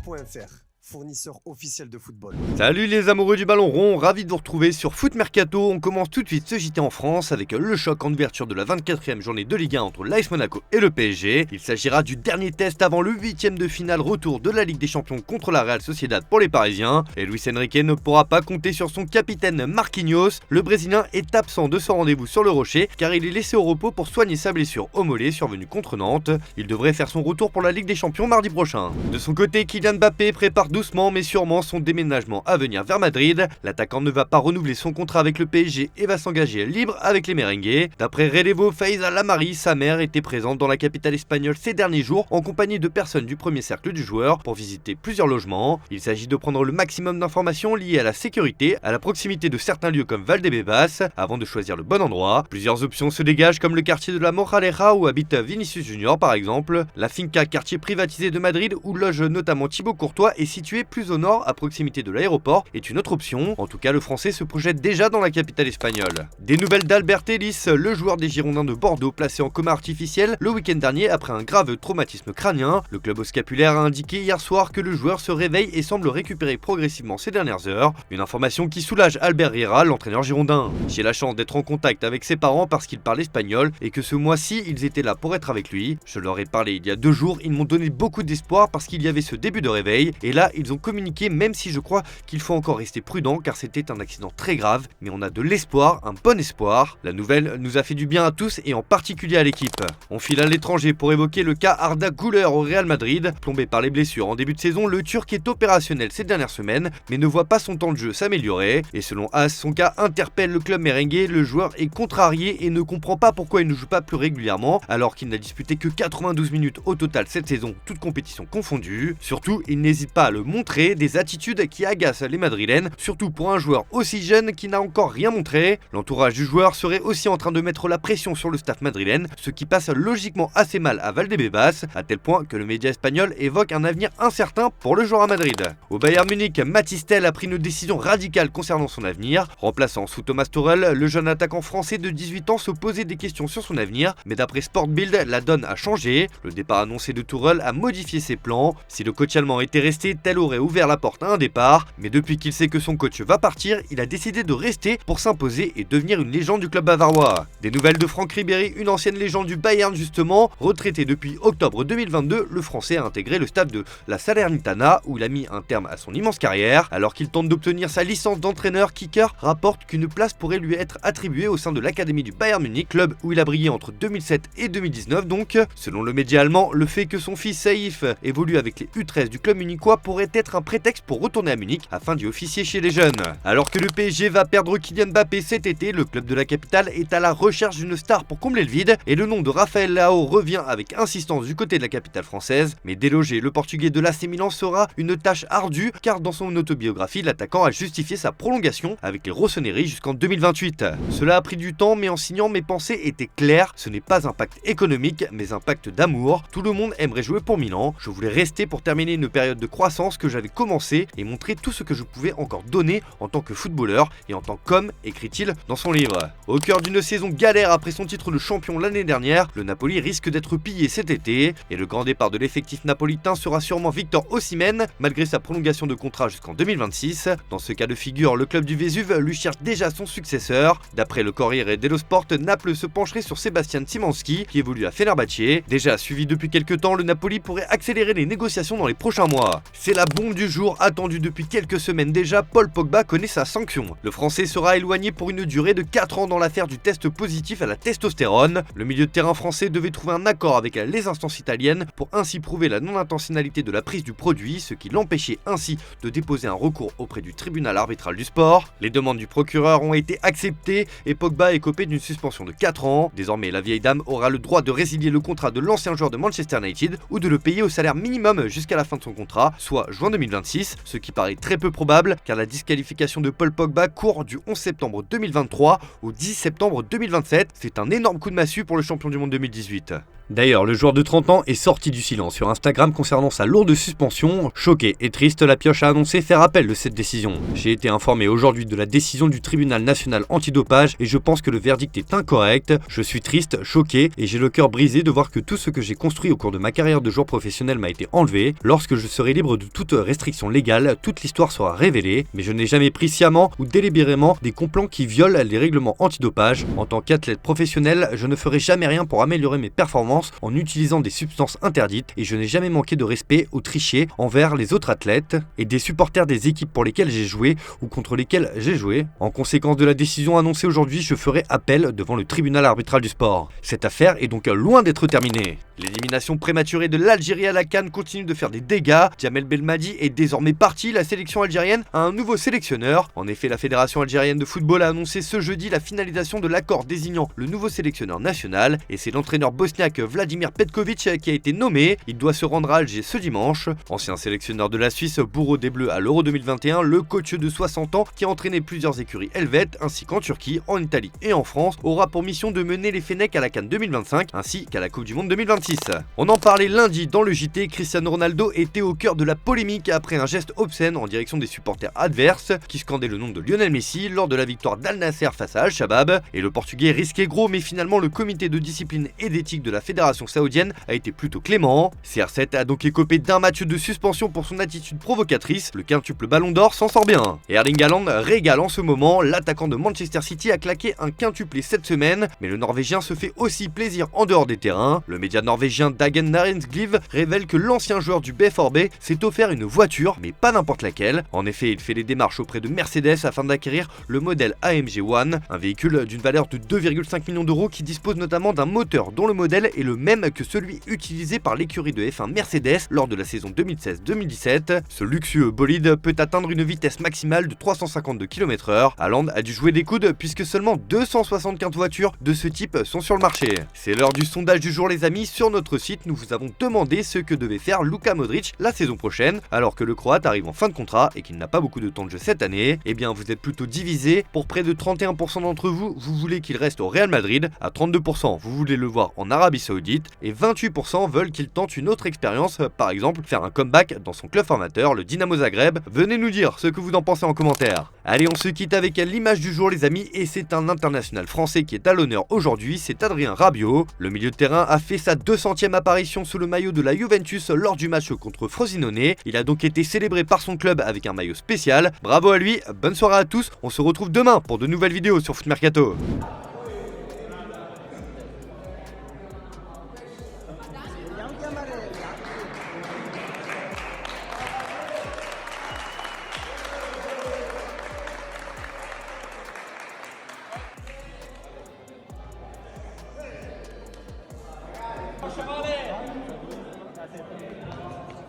Foot.fr, fournisseur officiel de football. Salut les amoureux du ballon rond, ravi de vous retrouver sur Foot Mercato. On commence tout de suite ce JT en France avec le choc en ouverture de la 24e journée de Ligue 1 entre l'AS Monaco et le PSG. Il s'agira du dernier test avant le 8e de finale retour de la Ligue des Champions contre la Real Sociedad pour les Parisiens. Et Luis Enrique ne pourra pas compter sur son capitaine Marquinhos. Le Brésilien est absent de son rendez-vous sur le Rocher car il est laissé au repos pour soigner sa blessure au mollet survenue contre Nantes. Il devrait faire son retour pour la Ligue des Champions mardi prochain. De son côté, Kylian Mbappé prépare doucement mais sûrement son déménagement à venir vers Madrid. L'attaquant ne va pas renouveler son contrat avec le PSG et va s'engager libre avec les merengues. D'après Relevo, Faiza Lamari, sa mère était présente dans la capitale espagnole ces derniers jours en compagnie de personnes du premier cercle du joueur pour visiter plusieurs logements. Il s'agit de prendre le maximum d'informations liées à la sécurité, à la proximité de certains lieux comme Valdebebas, avant de choisir le bon endroit. Plusieurs options se dégagent comme le quartier de la Moraleja où habite Vinicius Junior par exemple. La Finca, quartier privatisé de Madrid où loge notamment Thibaut Courtois, est situé plus au nord à proximité de l'aéroport, est une autre option. En tout cas, le français se projette déjà dans la capitale espagnole. Des nouvelles d'Albert Ellis, le joueur des Girondins de Bordeaux placé en coma artificiel le week-end dernier après un grave traumatisme crânien. Le club scapulaire a indiqué hier soir que le joueur se réveille et semble récupérer progressivement ces dernières heures. Une information qui soulage Albert Riera, l'entraîneur girondin. J'ai la chance d'être en contact avec ses parents parce qu'ils parlent espagnol et que ce mois-ci, ils étaient là pour être avec lui. Je leur ai parlé il y a 2 jours, ils m'ont donné beaucoup d'espoir parce qu'il y avait ce début de réveil et là, ils ont communiqué même si je crois qu'il faut encore rester prudent car c'était un accident très grave, mais on a de l'espoir, un bon espoir. La nouvelle nous a fait du bien à tous et en particulier à l'équipe. On file à l'étranger pour évoquer le cas Arda Güler au Real Madrid. Plombé par les blessures en début de saison, le Turc est opérationnel ces dernières semaines, mais ne voit pas son temps de jeu s'améliorer. Et selon AS, son cas interpelle le club merengue. Le joueur est contrarié et ne comprend pas pourquoi il ne joue pas plus régulièrement, alors qu'il n'a disputé que 92 minutes au total cette saison, toutes compétitions confondues. Surtout, il n'hésite pas à le montrer, des attitudes qui agacent les Madrilènes, surtout pour un joueur aussi jeune qui n'a encore rien montré. L'entourage du joueur serait aussi en train de mettre la pression sur le staff madrilène, ce qui passe logiquement assez mal à Valdebebas, à tel point que le média espagnol évoque un avenir incertain pour le joueur à Madrid. Au Bayern Munich, Mathys Tel a pris une décision radicale concernant son avenir. Remplaçant sous Thomas Tuchel, le jeune attaquant français de 18 ans se posait des questions sur son avenir, mais d'après Sport Bild, la donne a changé. Le départ annoncé de Tuchel a modifié ses plans. Si le coach allemand était resté, Tel aurait ouvert la porte à un départ, mais depuis qu'il sait que son coach va partir, il a décidé de rester pour s'imposer et devenir une légende du club bavarois. Des nouvelles de Franck Ribéry, une ancienne légende du Bayern justement. Retraité depuis octobre 2022, le français a intégré le staff de la Salernitana où il a mis un terme à son immense carrière. Alors qu'il tente d'obtenir sa licence d'entraîneur, Kicker rapporte qu'une place pourrait lui être attribuée au sein de l'académie du Bayern Munich, club où il a brillé entre 2007 et 2019 donc. Selon le média allemand, le fait que son fils Saïf évolue avec les U13 du club munichois pourrait être un prétexte pour retourner à Munich afin d'y officier chez les jeunes. Alors que le PSG va perdre Kylian Mbappé cet été, le club de la capitale est à la recherche d'une star pour combler le vide et le nom de Raphaël Leao revient avec insistance du côté de la capitale française. Mais déloger le portugais de l'AC Milan sera une tâche ardue car dans son autobiographie, l'attaquant a justifié sa prolongation avec les Rossoneri jusqu'en 2028. Cela a pris du temps mais en signant mes pensées étaient claires, ce n'est pas un pacte économique mais un pacte d'amour. Tout le monde aimerait jouer pour Milan, je voulais rester pour terminer une période de croissance que j'avais commencé et montrer tout ce que je pouvais encore donner en tant que footballeur et en tant qu'homme, écrit-il dans son livre. Au cœur d'une saison galère après son titre de champion l'année dernière, le Napoli risque d'être pillé cet été et le grand départ de l'effectif napolitain sera sûrement Victor Osimhen malgré sa prolongation de contrat jusqu'en 2026. Dans ce cas de figure, le club du Vésuve lui cherche déjà son successeur. D'après le Corriere dello Sport, Naples se pencherait sur Sébastien Szymanski qui évolue à Fenerbahçe. Déjà suivi depuis quelques temps, le Napoli pourrait accélérer les négociations dans les prochains mois. C'est la bombe du jour attendue depuis quelques semaines déjà, Paul Pogba connaît sa sanction. Le français sera éloigné pour une durée de 4 ans dans l'affaire du test positif à la testostérone. Le milieu de terrain français devait trouver un accord avec les instances italiennes pour ainsi prouver la non-intentionnalité de la prise du produit, ce qui l'empêchait ainsi de déposer un recours auprès du tribunal arbitral du sport. Les demandes du procureur ont été acceptées et Pogba est copé d'une suspension de 4 ans. Désormais, la vieille dame aura le droit de résilier le contrat de l'ancien joueur de Manchester United ou de le payer au salaire minimum jusqu'à la fin de son contrat, soit juin 2026, ce qui paraît très peu probable car la disqualification de Paul Pogba court du 11 septembre 2023 au 10 septembre 2027. C'est un énorme coup de massue pour le champion du monde 2018. D'ailleurs, le joueur de 30 ans est sorti du silence sur Instagram concernant sa lourde suspension. Choqué et triste, la pioche a annoncé faire appel de cette décision. J'ai été informé aujourd'hui de la décision du tribunal national antidopage et je pense que le verdict est incorrect. Je suis triste, choqué et j'ai le cœur brisé de voir que tout ce que j'ai construit au cours de ma carrière de joueur professionnel m'a été enlevé. Lorsque je serai libre de toute restriction légale, toute l'histoire sera révélée. Mais je n'ai jamais pris sciemment ou délibérément des complots qui violent les règlements antidopage. En tant qu'athlète professionnel, je ne ferai jamais rien pour améliorer mes performances en utilisant des substances interdites et je n'ai jamais manqué de respect ou triché envers les autres athlètes et des supporters des équipes pour lesquelles j'ai joué ou contre lesquelles j'ai joué. En conséquence de la décision annoncée aujourd'hui, je ferai appel devant le tribunal arbitral du sport. Cette affaire est donc loin d'être terminée. L'élimination prématurée de l'Algérie à la CAN continue de faire des dégâts. Djamel Belmadi est désormais parti. La sélection algérienne a un nouveau sélectionneur. En effet, la Fédération algérienne de football a annoncé ce jeudi la finalisation de l'accord désignant le nouveau sélectionneur national. Et c'est l'entraîneur bosniaque Vladimir Petkovic qui a été nommé. Il doit se rendre à Alger ce dimanche. Ancien sélectionneur de la Suisse, bourreau des Bleus à l'Euro 2021, le coach de 60 ans qui a entraîné plusieurs écuries helvètes ainsi qu'en Turquie, en Italie et en France aura pour mission de mener les Fennecs à la CAN 2025 ainsi qu'à la Coupe du Monde 2026. On en parlait lundi dans le JT, Cristiano Ronaldo était au cœur de la polémique après un geste obscène en direction des supporters adverses qui scandaient le nom de Lionel Messi lors de la victoire d'Al Nasser face à Al-Shabaab. Et le Portugais risquait gros, mais finalement le comité de discipline et d'éthique de la fédération saoudienne a été plutôt clément. CR7 a donc écopé d'un match de suspension pour son attitude provocatrice. Le quintuple Ballon d'Or s'en sort bien. Et Erling Haaland régale en ce moment. L'attaquant de Manchester City a claqué un quintuplé cette semaine, mais le Norvégien se fait aussi plaisir en dehors des terrains. Le média norvégien Dagen Næringsliv révèle que l'ancien joueur du BFRB s'est offert une voiture, mais pas n'importe laquelle. En effet, il fait les démarches auprès de Mercedes afin d'acquérir le modèle AMG One, un véhicule d'une valeur de 2,5 millions d'euros qui dispose notamment d'un moteur dont le modèle est le même que celui utilisé par l'écurie de F1 Mercedes lors de la saison 2016-2017. Ce luxueux bolide peut atteindre une vitesse maximale de 352 km/h. Haaland a dû jouer des coudes puisque seulement 275 voitures de ce type sont sur le marché. C'est l'heure du sondage du jour les amis. Sur notre site, nous vous avons demandé ce que devait faire Luka Modric la saison prochaine, alors que le Croate arrive en fin de contrat et qu'il n'a pas beaucoup de temps de jeu cette année. Eh bien, vous êtes plutôt divisé. Pour près de 31% d'entre vous, vous voulez qu'il reste au Real Madrid. À 32%, vous voulez le voir en Arabie Saoudite. Et 28% veulent qu'il tente une autre expérience, par exemple faire un comeback dans son club formateur, le Dynamo Zagreb. Venez nous dire ce que vous en pensez en commentaire. Allez, on se quitte avec l'image du jour les amis, et c'est un international français qui est à l'honneur aujourd'hui, c'est Adrien Rabiot. Le milieu de terrain a fait sa 200e apparition sous le maillot de la Juventus lors du match contre Frosinone. Il a donc été célébré par son club avec un maillot spécial. Bravo à lui, bonne soirée à tous, on se retrouve demain pour de nouvelles vidéos sur Foot Mercato. Chavale!